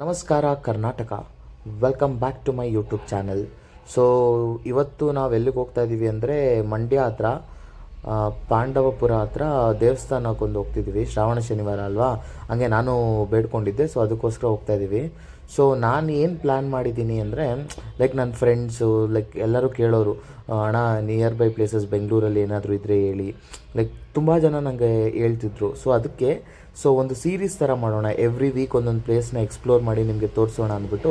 ನಮಸ್ಕಾರ Karnataka, welcome back to my YouTube channel. So ಇವತ್ತು ನಾವು ಎಲ್ಲಿಗೆ ಹೋಗ್ತಾ ಇದ್ದೀವಿ ಅಂದರೆ ಮಂಡ್ಯ ಹತ್ರ ಪಾಂಡವಪುರ ಹತ್ರ ದೇವಸ್ಥಾನಕ್ಕೊಂದು ಹೋಗ್ತಿದ್ದೀವಿ. ಶ್ರಾವಣ ಶನಿವಾರ ಅಲ್ವಾ, ಹಂಗೆ ನಾನು ಬೇಡ್ಕೊಂಡಿದ್ದೆ. ಸೊ ಅದಕ್ಕೋಸ್ಕರ ಹೋಗ್ತಾ ಇದ್ದೀವಿ. ಸೊ ನಾನು ಏನು ಪ್ಲ್ಯಾನ್ ಮಾಡಿದ್ದೀನಿ ಅಂದರೆ ಲೈಕ್ ನನ್ನ ಫ್ರೆಂಡ್ಸು ಎಲ್ಲರೂ ಕೇಳೋರು, ಅಣ್ಣ ನಿಯರ್ ಬೈ ಪ್ಲೇಸಸ್ ಬೆಂಗಳೂರಲ್ಲಿ ಏನಾದರೂ ಇದ್ದರೆ ಹೇಳಿ. ತುಂಬ ಜನ ನನಗೆ ಹೇಳ್ತಿದ್ರು. ಸೊ ಅದಕ್ಕೆ ಒಂದು ಸೀರೀಸ್ ಥರ ಮಾಡೋಣ, ಎವ್ರಿ ವೀಕ್ ಒಂದೊಂದು ಪ್ಲೇಸ್ನ ಎಕ್ಸ್ಪ್ಲೋರ್ ಮಾಡಿ ನಿಮಗೆ ತೋರಿಸೋಣ ಅಂದ್ಬಿಟ್ಟು.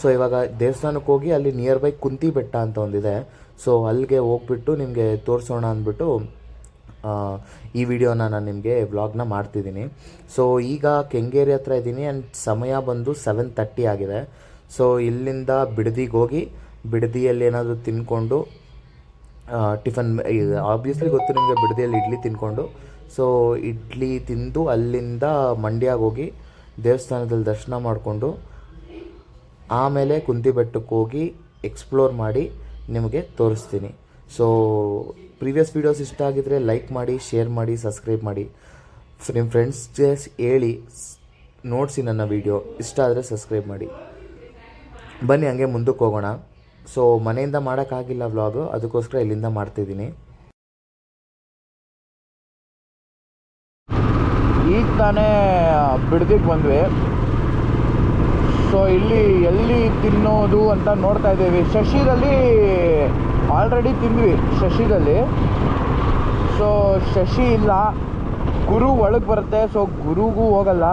ಸೊ ಇವಾಗ ದೇವಸ್ಥಾನಕ್ಕೆ ಹೋಗಿ ಅಲ್ಲಿ ನಿಯರ್ ಬೈ ಕುಂತಿ ಬೆಟ್ಟ ಅಂತ ಒಂದಿದೆ. ಸೊ ಅಲ್ಲಿಗೆ ಹೋಗ್ಬಿಟ್ಟು ನಿಮಗೆ ತೋರಿಸೋಣ ಅಂದ್ಬಿಟ್ಟು ಈ ವಿಡಿಯೋನ ನಾನು ನಿಮಗೆ ವ್ಲಾಗ್ನ ಮಾಡ್ತಿದ್ದೀನಿ. ಸೊ ಈಗ ಕೆಂಗೇರಿ ಹತ್ರ ಇದ್ದೀನಿ ಆ್ಯಂಡ್ ಸಮಯ ಬಂದು 7:30 ಆಗಿದೆ. ಸೊ ಇಲ್ಲಿಂದ ಬಿಡದಿಗೆ ಹೋಗಿ ಬಿಡದಿಯಲ್ಲಿ ಏನಾದರೂ ತಿನ್ಕೊಂಡು ಟಿಫನ್, ಆಬ್ವಿಯಸ್ಲಿ ಗೊತ್ತು ನಿಮಗೆ, ಬಿಡದಿಯಲ್ಲಿ ಇಡ್ಲಿ ತಿನ್ಕೊಂಡು, ಸೊ ಇಡ್ಲಿ ತಿಂದು ಅಲ್ಲಿಂದ ಮಂಡ್ಯಗೆ ಹೋಗಿ ದೇವಸ್ಥಾನದಲ್ಲಿ ದರ್ಶನ ಮಾಡಿಕೊಂಡು ಆಮೇಲೆ ಕುಂತಿ ಬೆಟ್ಟಕ್ಕೆ ಹೋಗಿ ಎಕ್ಸ್ಪ್ಲೋರ್ ಮಾಡಿ ನಿಮಗೆ ತೋರಿಸ್ತೀನಿ. ಸೊ ಪ್ರೀವಿಯಸ್ ವೀಡಿಯೋಸ್ ಇಷ್ಟ ಆಗಿದ್ದರೆ ಲೈಕ್ ಮಾಡಿ, ಶೇರ್ ಮಾಡಿ, ಸಬ್ಸ್ಕ್ರೈಬ್ ಮಾಡಿ. ನಿಮ್ಮ ಫ್ರೆಂಡ್ಸ್ಗೆ ಹೇಳಿ ನೋಡಿಸಿ ನನ್ನ ವೀಡಿಯೋ ಇಷ್ಟ ಆದರೆ ಸಬ್ಸ್ಕ್ರೈಬ್ ಮಾಡಿ. ಬನ್ನಿ ಹಂಗೆ ಮುಂದಕ್ಕೆ ಹೋಗೋಣ. ಸೊ ಮನೆಯಿಂದ ಮಾಡೋಕ್ಕಾಗಿಲ್ಲ ವ್ಲಾಗು, ಅದಕ್ಕೋಸ್ಕರ ಇಲ್ಲಿಂದ ಮಾಡ್ತಿದ್ದೀನಿ. ಈಗ ತಾನೇ ಬಿಡದಿಗೆ ಬಂದ್ವಿ. ಸೊ ಇಲ್ಲಿ ಎಲ್ಲಿ ತಿನ್ನೋದು ಅಂತ ನೋಡ್ತಾ ಇದ್ದೀವಿ. ಶಶಿದಲ್ಲಿ ಆಲ್ರೆಡಿ ತಿಂದ್ವಿ, ಶಶಿದಲ್ಲಿ. ಸೊ ಶಶಿ ಇಲ್ಲ, ಗುರು ಒಳಗೆ ಬರುತ್ತೆ. ಸೊ ಗುರುಗೂ ಹೋಗಲ್ಲ,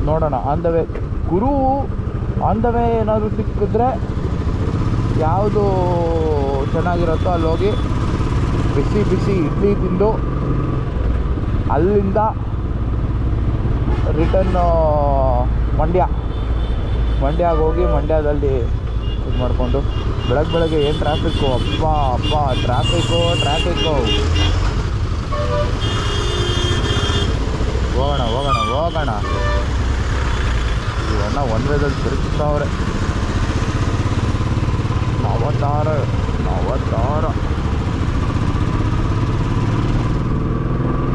ನೋಡೋಣ on the way. Guru on the way ಏನಾದರೂ ಸಿಕ್ಕಿದ್ರೆ ಯಾವುದು ಚೆನ್ನಾಗಿರುತ್ತೋ ಅಲ್ಲಿ ಹೋಗಿ ಬಿಸಿ ಬಿಸಿ ಇಡ್ಲಿ ತಿಂದು ಅಲ್ಲಿಂದ ರಿಟರ್ನ್ ಮಂಡ್ಯಗೆ ಹೋಗಿ ಮಂಡ್ಯದಲ್ಲಿ ಇದು ಮಾಡಿಕೊಂಡು ಬೆಳಗ್ಗೆ ಏನು ಟ್ರಾಫಿಕ್ಕು, ಅಪ್ಪ ಟ್ರಾಫಿಕ್ಕು. ಹೋಗೋಣ ಇವನ್ನ ಒಂದು ವೇದಲ್ಲಿ ತಿರುಗಿಸ್ತಾವ್ರೆ. ನವತಾರ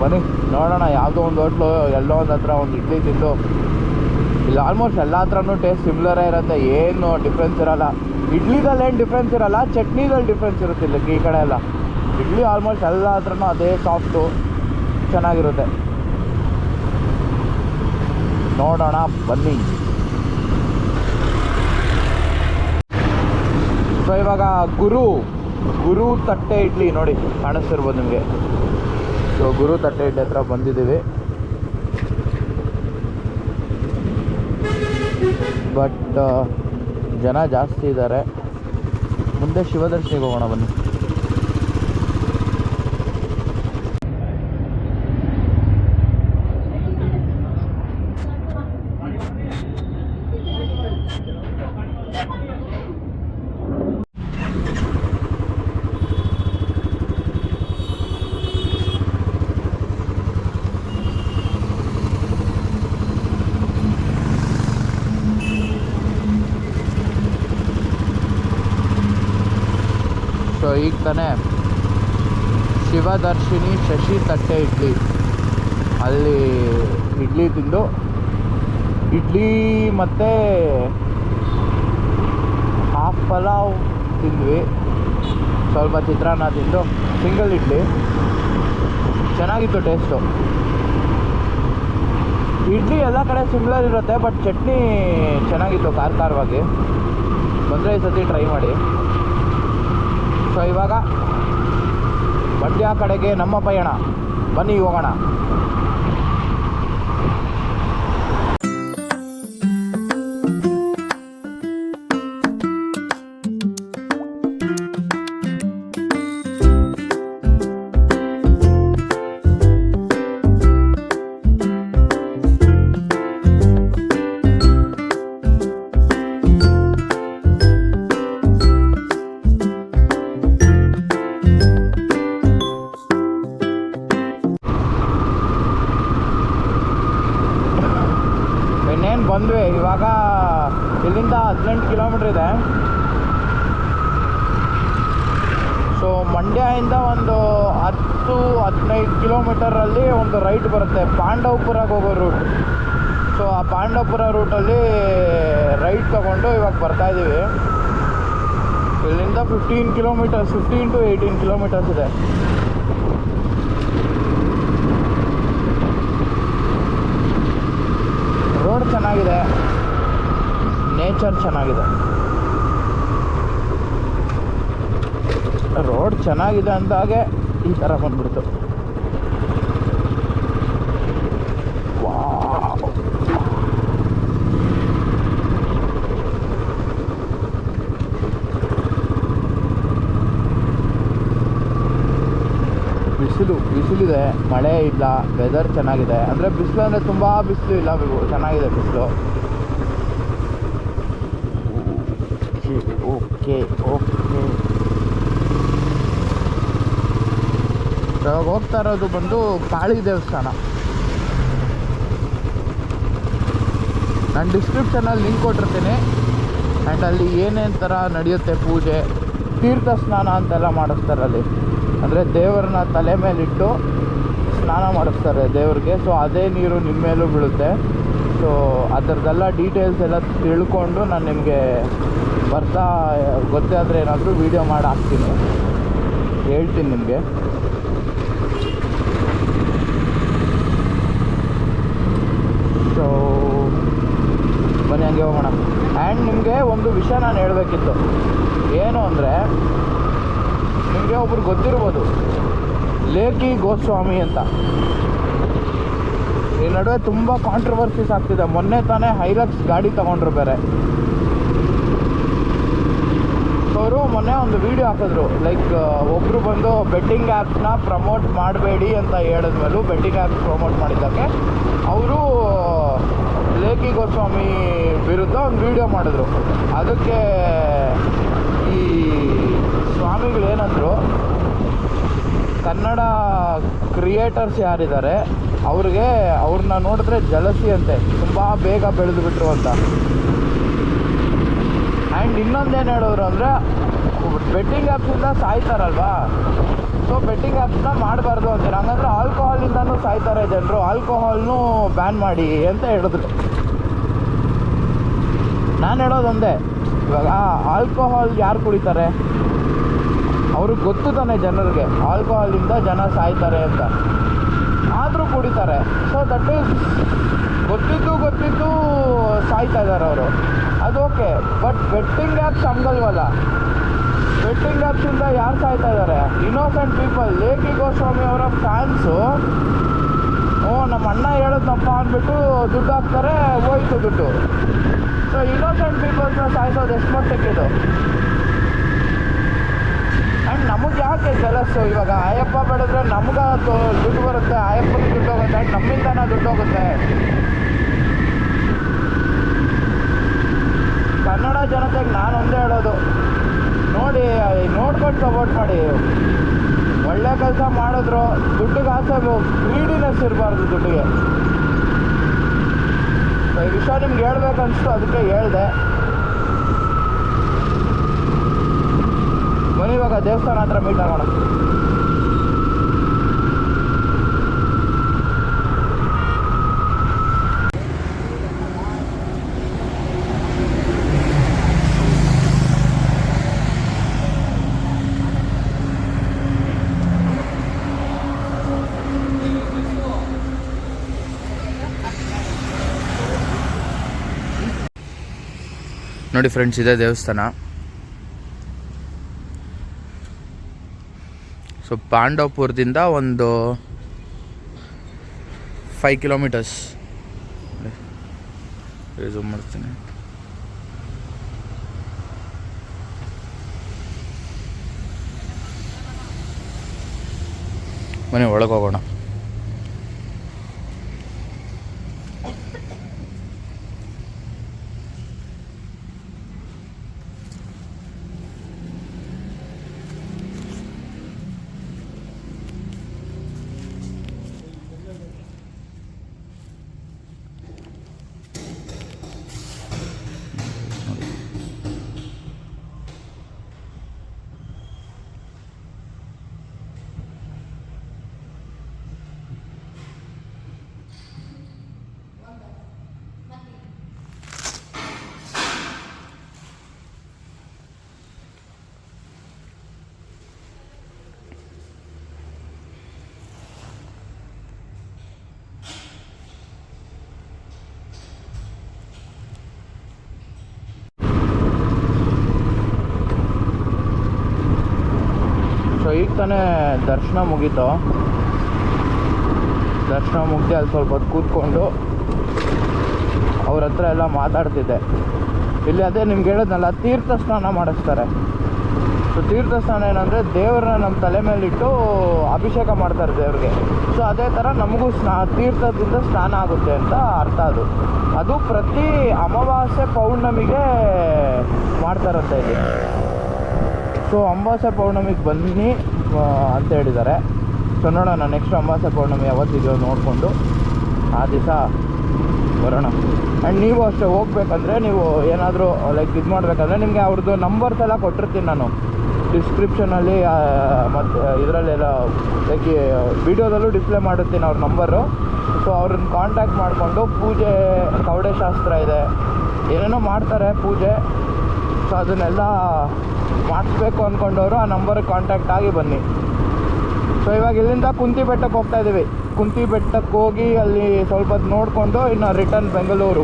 ಬನ್ನಿ ನೋಡೋಣ. ಯಾವುದೋ ಒಂದು ಹೋಟ್ಲು ಎಲ್ಲೋ ಒಂದು ಹತ್ರ ಒಂದು ಇಡ್ಲಿ ತಿಂದು, ಇಲ್ಲಿ ಆಲ್ಮೋಸ್ಟ್ ಎಲ್ಲ ಹತ್ರನೂ ಟೇಸ್ಟ್ ಸಿಮಿಲರೇ ಇರುತ್ತೆ, ಏನು ಡಿಫ್ರೆನ್ಸ್ ಇರೋಲ್ಲ. ಇಡ್ಲಿದಲ್ಲಿ ಏನು ಡಿಫ್ರೆನ್ಸ್ ಇರೋಲ್ಲ, ಚಟ್ನಿದಲ್ಲಿ ಡಿಫ್ರೆನ್ಸ್ ಇರುತ್ತೆ. ಇಲ್ಲಿ ಈ ಕಡೆ ಎಲ್ಲ ಇಡ್ಲಿ ಆಲ್ಮೋಸ್ಟ್ ಎಲ್ಲ ಹತ್ರನೂ ಅದೇ ಸಾಫ್ಟು, ಚೆನ್ನಾಗಿರುತ್ತೆ. ನೋಡೋಣ ಬನ್ನಿ. ಸೊ ಇವಾಗ ಗುರು ತಟ್ಟೆ ಇಡ್ಲಿ ನೋಡಿ ಕಾಣಿಸ್ತಿರ್ಬೋದು ನಿಮಗೆ. ಸೊ ಗುರು ತಟ್ಟೆ ಇಡ್ಲಿ ಹತ್ರ ಬಂದಿದ್ದೀವಿ. ಬಟ್ ಜನ ಜಾಸ್ತಿ ಇದ್ದಾರೆ. ಮುಂದೆ ಶಿವದರ್ಶನಿಗೆ ಹೋಗೋಣ ಬನ್ನಿ. ಸೊ ಈಗ ತಾನೇ ಶಿವದರ್ಶಿನಿ ಶಶಿ ತಟ್ಟೆ ಇಡ್ಲಿ, ಅಲ್ಲಿ ಇಡ್ಲಿ ತಿಂದು, ಇಡ್ಲಿ ಮತ್ತು ಹಾಫ್ ಪಲಾವ್ ತಿಂದ್ವಿ, ಸ್ವಲ್ಪ ಚಿತ್ರಾನ್ನ ತಿಂದು, ಸಿಂಗಲ್ ಇಡ್ಲಿ ಚೆನ್ನಾಗಿತ್ತು ಟೇಸ್ಟು. ಇಡ್ಲಿ ಎಲ್ಲ ಕಡೆ ಸಿಮಿಲರ್ ಇರುತ್ತೆ, ಬಟ್ ಚಟ್ನಿ ಚೆನ್ನಾಗಿತ್ತು ಖಾರವಾಗಿ. ಬಂದರೆ ಈ ಸತಿ ಟ್ರೈ ಮಾಡಿ. ಸೊ ಇವಾಗ ಮಂಡ್ಯ ಕಡೆಗೆ ನಮ್ಮ ಪಯಣ, ಬನ್ನಿ ಹೋಗೋಣ. ಬಂದ್ವಿ. ಇವಾಗ ಇಲ್ಲಿಂದ 18 ಕಿಲೋಮೀಟ್ರ್ ಇದೆ. ಸೊ ಮಂಡ್ಯದಿಂದ ಒಂದು 10-15 ಕಿಲೋಮೀಟರಲ್ಲಿ ಒಂದು ರೈಟ್ ಬರುತ್ತೆ, ಪಾಂಡವಪುರಕ್ಕೆ ಹೋಗೋ ರೂಟ್. ಸೊ ಆ ಪಾಂಡವಪುರ ರೂಟಲ್ಲಿ ರೈಟ್ ತೊಗೊಂಡು ಇವಾಗ ಬರ್ತಾಯಿದ್ದೀವಿ. ಇಲ್ಲಿಂದ 15 ಕಿಲೋಮೀಟರ್ಸ್, 15 to 18 ಕಿಲೋಮೀಟರ್ಸ್ ಇದೆ. ರೋಡ್ ಚೆನ್ನಾಗಿದೆ, ನೇಚರ್ ಚೆನ್ನಾಗಿದೆ. ರೋಡ್ ಚೆನ್ನಾಗಿದೆ ಅಂದಾಗೆ ಈ ಥರ ಬಂದ್ಬಿಡ್ತು. ಬಿಸಿಲಿದೆ, ಮಳೆ ಇಲ್ಲ, ವೆದರ್ ಚೆನ್ನಾಗಿದೆ. ಅಂದರೆ ಬಿಸಿಲು ಅಂದರೆ ತುಂಬ ಬಿಸಿಲು ಇಲ್ಲ, ಚೆನ್ನಾಗಿದೆ ಬಿಸಿಲು. ಓಕೆ ಇವಾಗ ಹೋಗ್ತಾ ಇರೋದು ಬಂದು ಕಾಳಿ ದೇವಸ್ಥಾನ. ನಾನು ಡಿಸ್ಕ್ರಿಪ್ಷನಲ್ಲಿ ಲಿಂಕ್ ಕೊಟ್ಟಿರ್ತೀನಿ. ಆ್ಯಂಡ್ ಅಲ್ಲಿ ಏನೇನು ಥರ ನಡೆಯುತ್ತೆ ಪೂಜೆ, ತೀರ್ಥ ಸ್ನಾನ ಅಂತೆಲ್ಲ ಮಾಡಿಸ್ತಾರೆ ಅಲ್ಲಿ. ಅಂದರೆ ದೇವರನ್ನ ತಲೆ ಮೇಲಿಟ್ಟು ಸ್ನಾನ ಮಾಡಿಸ್ತಾರೆ ದೇವ್ರಿಗೆ. ಸೊ ಅದೇ ನೀರು ನಿಮ್ಮ ಮೇಲೂ ಬೀಳುತ್ತೆ. ಸೊ ಅದರದ್ದೆಲ್ಲ ಡೀಟೇಲ್ಸ್ ಎಲ್ಲ ತಿಳ್ಕೊಂಡು ನಾನು ನಿಮಗೆ ಬರ್ತಾ ಗೊತ್ತಾದರೆ ಏನಾದರೂ ವೀಡಿಯೋ ಮಾಡಿ ಹಾಕ್ತೀನಿ, ಹೇಳ್ತೀನಿ ನಿಮಗೆ. ಸೊ ಬನ್ನಿ ಹಂಗೆ ಹೋಗೋಣ. ಆ್ಯಂಡ್ ನಿಮಗೆ ಒಂದು ವಿಷಯ ನಾನು ಹೇಳಬೇಕಿತ್ತು. ಏನು ಅಂದರೆ, ನಿಮಗೆ ಒಬ್ರು ಗೊತ್ತಿರ್ಬೋದು, ಲೇಖಿ ಗೋಸ್ವಾಮಿ ಅಂತ. ಈ ನಡುವೆ ತುಂಬ ಕಾಂಟ್ರವರ್ಸೀಸ್ ಆಗ್ತಿದೆ. ಮೊನ್ನೆ ತಾನೇ ಹೈಲಕ್ಸ್ ಗಾಡಿ ತೊಗೊಂಡ್ರು ಬೇರೆ. ಅವರು ಮೊನ್ನೆ ಒಂದು ವಿಡಿಯೋ ಹಾಕಿದ್ರು, ಲೈಕ್ ಒಬ್ಬರು ಬಂದು ಬೆಟ್ಟಿಂಗ್ ಆ್ಯಪ್ನ ಪ್ರಮೋಟ್ ಮಾಡಬೇಡಿ ಅಂತ ಹೇಳಿದ್ಮೇಲೂ ಬೆಟ್ಟಿಂಗ್ ಆ್ಯಪ್ ಪ್ರಮೋಟ್ ಮಾಡಿದ್ದಕ್ಕೆ ಅವರು ಲೇಖಿ ಗೋಸ್ವಾಮಿ ವಿರುದ್ಧ ಒಂದು ವಿಡಿಯೋ ಮಾಡಿದ್ರು. ಅದಕ್ಕೆ ಈ ಸ್ವಾಮಿಗಳು ಏನಂದರು, ಕನ್ನಡ ಕ್ರಿಯೇಟರ್ಸ್ ಯಾರಿದ್ದಾರೆ ಅವ್ರನ್ನ ನೋಡಿದ್ರೆ ಜಲಸಿ ಅಂತೆ, ತುಂಬ ಬೇಗ ಬೆಳೆದು ಬಿಟ್ರು ಅಂತ. ಆ್ಯಂಡ್ ಇನ್ನೊಂದೇನು ಹೇಳಿದ್ರು ಅಂದರೆ, ಬೆಟ್ಟಿಂಗ್ ಆ್ಯಪ್ಸಿಂದ ಸಾಯ್ತಾರಲ್ವಾ, ಸೊ ಬೆಟ್ಟಿಂಗ್ ಆ್ಯಪ್ಸ್ನ ಮಾಡಬಾರ್ದು ಅಂತಾರೆ. ಹಂಗಂದ್ರೆ ಆಲ್ಕೋಹಾಲಿಂದನೂ ಸಾಯ್ತಾರೆ ಜನರು, ಆಲ್ಕೋಹಾಲ್ನೂ ಬ್ಯಾನ್ ಮಾಡಿ ಅಂತ ಹೇಳಿದ್ರು. ನಾನು ಹೇಳೋದೊಂದೇ, ಇವಾಗ ಆಲ್ಕೋಹಾಲ್ ಯಾರು ಕುಡಿತಾರೆ, ಅವ್ರಿಗೆ ಗೊತ್ತು ತಾನೆ ಜನರಿಗೆ ಆಲ್ಕೋಹಾಲಿಂದ ಜನ ಸಾಯ್ತಾರೆ ಅಂತ, ಆದರೂ ಕುಡಿತಾರೆ. ಸೊ ದಟ್ ಈಸ್ ಗೊತ್ತಿದ್ದು ಸಾಯ್ತಾ ಇದ್ದಾರೆ ಅವರು, ಅದು ಓಕೆ. ಬಟ್ ಬೆಟ್ಟಿಂಗ್ ಆ್ಯಪ್ಸ್ ಹಂಗಲ್ವಲ್ಲ. ಬೆಟ್ಟಿಂಗ್ ಆ್ಯಪ್ಸಿಂದ ಯಾರು ಸಾಯ್ತಾ ಇದ್ದಾರೆ? Innocent people. ಲೇಖಿ ಗೋಸ್ವಾಮಿ ಅವರ ಫ್ಯಾನ್ಸು ನಮ್ಮ ಅಣ್ಣ ಹೇಳಿದ್ನಪ್ಪ ಅಂದ್ಬಿಟ್ಟು ದುಡ್ಡು ಹಾಕ್ತಾರೆ, ಹೋಯ್ತು ದುಡ್ಡು. ಸೊ ಇನ್ನೋಸೆಂಟ್ ಪೀಪಲ್ಸ್ನ ಸಾಯಿಸೋದು ಎಷ್ಟು ಮಟ್ಟಕ್ಕಿದು? ಆ್ಯಂಡ್ ನಮಗೆ ಯಾಕೆ ಜಲಸ್ಸು? ಇವಾಗ ಅಯ್ಯಪ್ಪ ಬೆಳೆದ್ರೆ ನಮ್ಗೆ ದುಡ್ಡು ಬರುತ್ತೆ, ಅಯ್ಯಪ್ಪನಿಗೆ ದುಡ್ಡು ಹೋಗುತ್ತೆ, ಆ್ಯಂಡ್ ನಮ್ಮಿಂದನೇ ದುಡ್ಡು ಹೋಗುತ್ತೆ. ಕನ್ನಡ ಜನತೆಗೆ ನಾನು ಒಂದೇ ಹೇಳೋದು, ನೋಡ್ಕೊಂಡು ಸಪೋರ್ಟ್ ಮಾಡಿ. ಒಳ್ಳೆ ಕೆಲಸ ಮಾಡಿದ್ರು, ದುಡ್ಡಿಗೆ ಆಸೆ, ಗ್ರೀಡಿನೆಸ್ ಇರಬಾರ್ದು ದುಡ್ಡಿಗೆ. ಈ ವಿಷಯ ನಿಮ್ಗೆ ಹೇಳ್ಬೇಕನ್ನಿಸ್ತು, ಅದಕ್ಕೆ ಹೇಳಿದೆ. ಬನ್ನಿ ಇವಾಗ ದೇವಸ್ಥಾನ ಹತ್ರ ಮೀಟ್ ಆಗೋಣ. ನೋಡಿ ಫ್ರೆಂಡ್ಸ್, ಇದೆ ದೇವಸ್ಥಾನ. ಸೊ ಪಾಂಡವಪುರದಿಂದ ಒಂದು 5 ಕಿಲೋಮೀಟರ್ಸ್. ಝೂಮ್ ಮಾಡ್ತೀನಿ. ಬನ್ನಿ ಒಳಗೆ ಹೋಗೋಣ. ಈಗ ತಾನೇ ದರ್ಶನ ಮುಗೀತು. ದರ್ಶನ ಮುಗಿದು ಅಲ್ಲಿ ಸ್ವಲ್ಪ ಹೊತ್ತು ಕೂತ್ಕೊಂಡು ಅವ್ರ ಹತ್ರ ಎಲ್ಲ ಮಾತಾಡ್ತಿದ್ದೆ. ಇಲ್ಲಿ ಅದೇ ನಿಮ್ಗೆ ಹೇಳಿದ್ನಲ್ಲ, ತೀರ್ಥ ಸ್ನಾನ ಮಾಡಿಸ್ತಾರೆ. ಸೊ ತೀರ್ಥ ಸ್ನಾನ ಏನಂದರೆ ದೇವ್ರನ್ನ ನಮ್ಮ ತಲೆ ಮೇಲಿಟ್ಟು ಅಭಿಷೇಕ ಮಾಡ್ತಾರೆ ದೇವ್ರಿಗೆ. ಸೊ ಅದೇ ಥರ ನಮಗೂ ತೀರ್ಥದಿಂದ ಸ್ನಾನ ಆಗುತ್ತೆ ಅಂತ ಅರ್ಥ. ಅದು ಪ್ರತಿ ಅಮಾವಾಸ್ಯೆ ಪೌರ್ಣಮಿಗೆ ಮಾಡ್ತಾರಂತೆ ಇಲ್ಲಿ. ಸೊ ಅಮಾವಾಸ್ಯೆ ಪೌರ್ಣಮಿಗೆ ಬನ್ನಿ ಅಂತ ಹೇಳಿದ್ದಾರೆ. ಸೊ ನೋಡೋಣ ನೆಕ್ಸ್ಟ್ ಅಮಾವಾಸ್ಯೆ ಪೌರ್ಣಮಿ ಯಾವತ್ತಿದೆಯೋ ನೋಡಿಕೊಂಡು ಆ ದಿವಸ ಬರೋಣ. ಆ್ಯಂಡ್ ನೀವು ಅಷ್ಟೇ ಹೋಗ್ಬೇಕಂದ್ರೆ, ನೀವು ಏನಾದರೂ ಲೈಕ್ ಇದು ಮಾಡಬೇಕಂದ್ರೆ ನಿಮಗೆ ಅವ್ರದ್ದು ನಂಬರ್ಸ್ ಎಲ್ಲ ಕೊಟ್ಟಿರ್ತೀನಿ ನಾನು ಡಿಸ್ಕ್ರಿಪ್ಷನಲ್ಲಿ ಮತ್ತು ಇದರಲ್ಲೆಲ್ಲ ಲೈಕ್ ವಿಡಿಯೋದಲ್ಲೂ ಡಿಸ್ಪ್ಲೇ ಮಾಡಿರ್ತೀನಿ ಅವ್ರ ನಂಬರು. ಸೊ ಅವ್ರನ್ನ ಕಾಂಟ್ಯಾಕ್ಟ್ ಮಾಡಿಕೊಂಡು ಪೂಜೆ, ಕವಡೆ ಶಾಸ್ತ್ರ ಇದೆ, ಏನೇನೋ ಮಾಡ್ತಾರೆ ಪೂಜೆ. ಸೊ ಅದನ್ನೆಲ್ಲ ಮಾಡಿಸ್ಬೇಕು ಅಂದ್ಕೊಂಡವರು ಆ ನಂಬರ್ಗೆ ಕಾಂಟ್ಯಾಕ್ಟ್ ಆಗಿ ಬನ್ನಿ. ಸೊ ಇವಾಗ ಇಲ್ಲಿಂದ ಕುಂತಿ ಬೆಟ್ಟಕ್ಕೆ ಹೋಗ್ತಾ ಇದ್ದೀವಿ. ಕುಂತಿ ಬೆಟ್ಟಕ್ಕೆ ಹೋಗಿ ಅಲ್ಲಿ ಸ್ವಲ್ಪ ಹೊತ್ತು ನೋಡಿಕೊಂಡು ಇನ್ನು ರಿಟರ್ನ್ ಬೆಂಗಳೂರು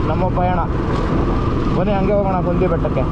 ನಮ್ಮ ಪಯಣ. ಬನ್ನಿ ಹಂಗೆ ಹೋಗೋಣ ಕುಂತಿ ಬೆಟ್ಟಕ್ಕೆ.